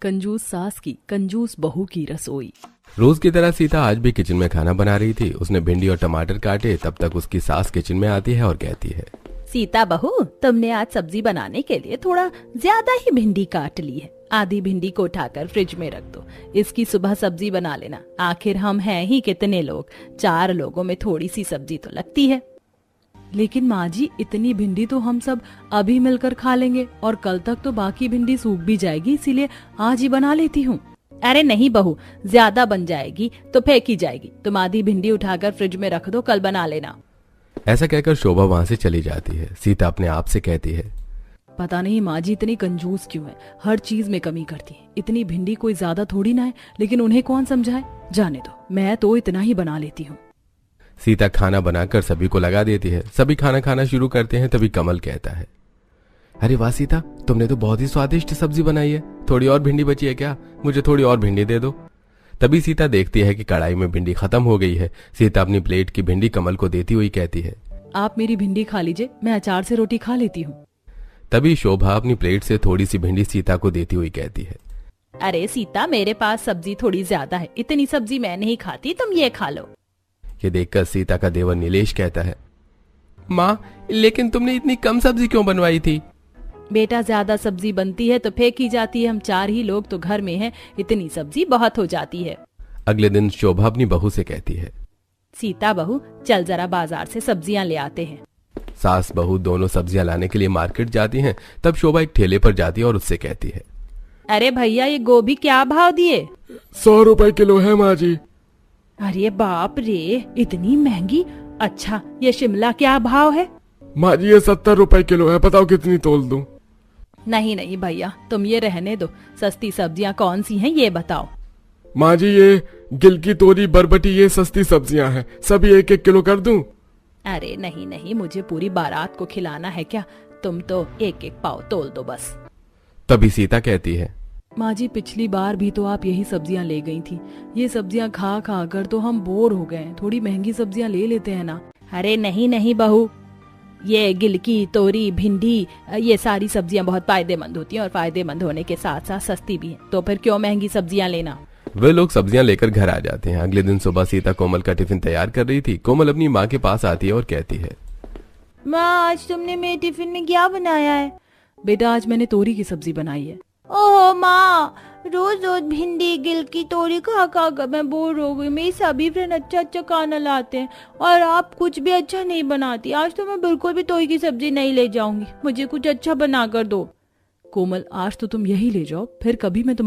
कंजूस सास की कंजूस बहू की रसोई। रोज की तरह सीता आज भी किचन में खाना बना रही थी। उसने भिंडी और टमाटर काटे, तब तक उसकी सास किचन में आती है और कहती है, सीता बहू, तुमने आज सब्जी बनाने के लिए थोड़ा ज्यादा ही भिंडी काट ली है। आधी भिंडी को उठाकर फ्रिज में रख दो, इसकी सुबह सब्जी बना लेना। आखिर हम हैं ही कितने लोग, 4 लोगों में थोड़ी सी सब्जी तो लगती है। लेकिन माँ जी, इतनी भिंडी तो हम सब अभी मिलकर खा लेंगे और कल तक तो बाकी भिंडी सूख भी जाएगी, इसीलिए आज ही बना लेती हूँ। अरे नहीं बहू, ज्यादा बन जाएगी तो फेंकी जाएगी। तुम आधी भिंडी उठाकर फ्रिज में रख दो, कल बना लेना। ऐसा कहकर शोभा वहाँ से चली जाती है। सीता अपने आप से कहती है, पता नहीं माँ जी इतनी कंजूस क्यों है, हर चीज में कमी करती है। इतनी भिंडी कोई ज्यादा थोड़ी ना है, लेकिन उन्हें कौन समझाए। जाने दो, मैं तो इतना ही बना लेती हूँ। सीता खाना बनाकर सभी को लगा देती है। सभी खाना खाना शुरू करते हैं। तभी कमल कहता है, अरे वाह सीता, तुमने तो बहुत ही स्वादिष्ट सब्जी बनाई है। थोड़ी और भिंडी बची है क्या? मुझे थोड़ी और भिंडी दे दो। तभी सीता देखती है कि कढ़ाई में भिंडी खत्म हो गई है। सीता अपनी प्लेट की भिंडी कमल को देती हुई कहती है, आप मेरी भिंडी खा लीजिए, मैं अचार से रोटी खा लेती हूँ। तभी शोभा अपनी प्लेट से थोड़ी सी भिंडी सीता को देती हुई कहती है, अरे सीता, मेरे पास सब्जी थोड़ी ज्यादा है, इतनी सब्जी मैं नहीं खाती, तुम ये खा लो। ये देखकर सीता का देवर नीलेश कहता है, माँ, लेकिन तुमने इतनी कम सब्जी क्यों बनवाई थी? बेटा, ज्यादा सब्जी बनती है तो फेंकी जाती है। हम 4 ही लोग तो घर में हैं, इतनी सब्जी बहुत हो जाती है। अगले दिन शोभा अपनी बहू से कहती है, सीता बहू, चल जरा बाजार से सब्जियां ले आते हैं। सास बहू दोनों सब्जियां लाने के लिए मार्केट जाती हैं। तब शोभा एक ठेले पर जाती है और उससे कहती है, अरे भैया, ये गोभी क्या भाव दिए? 100 रुपए किलो है माँ जी। अरे बाप रे, इतनी महंगी। अच्छा, ये शिमला क्या भाव है? माँ जी, ये 70 रुपए किलो है, बताओ कितनी तोल दूं? नहीं नहीं भैया, तुम ये रहने दो। सस्ती सब्जियां कौन सी हैं ये बताओ। माँ जी, ये गिलकी, तोरी, बरबटी, ये सस्ती सब्जियां हैं, सभी 1-1 किलो कर दूं? अरे नहीं नहीं, मुझे पूरी बारात को खिलाना है क्या? तुम तो 1-1 पाव तोल दो बस। तभी सीता कहती है, माँ जी, पिछली बार भी तो आप यही सब्जियां ले गई थी। ये सब्जियां खा खा कर तो हम बोर हो गए हैं, थोड़ी महंगी सब्जियां ले लेते हैं ना। अरे नहीं नहीं बहू, ये गिलकी, तोरी, भिंडी, ये सारी सब्जियां बहुत फायदेमंद होती हैं और फायदेमंद होने के साथ साथ सस्ती भी हैं, तो फिर क्यों महंगी सब्जियां लेना। वे लोग सब्जियां लेकर घर आ जाते हैं। अगले दिन सुबह सीता कोमल का टिफिन तैयार कर रही थी। कोमल अपनी माँ के पास आती है और कहती है, माँ, आज तुमने मेरे टिफिन में क्या बनाया है? बेटा, आज मैंने तोरी की सब्जी बनाई है। ओह माँ, रोज रोज भिंडी, गिलकी, तोरी खा खा कर मैं बोर हो गई। मेरी सभी फ्रेंड अच्छा अच्छा खाना लाते हैं और आप कुछ भी अच्छा नहीं बनाती। आज तो मैं बिल्कुल भी तोरी की सब्जी नहीं ले जाऊंगी, मुझे कुछ अच्छा बना कर दो। कोमल, आज तो तुम यही ले जाओ, फिर कभी मैं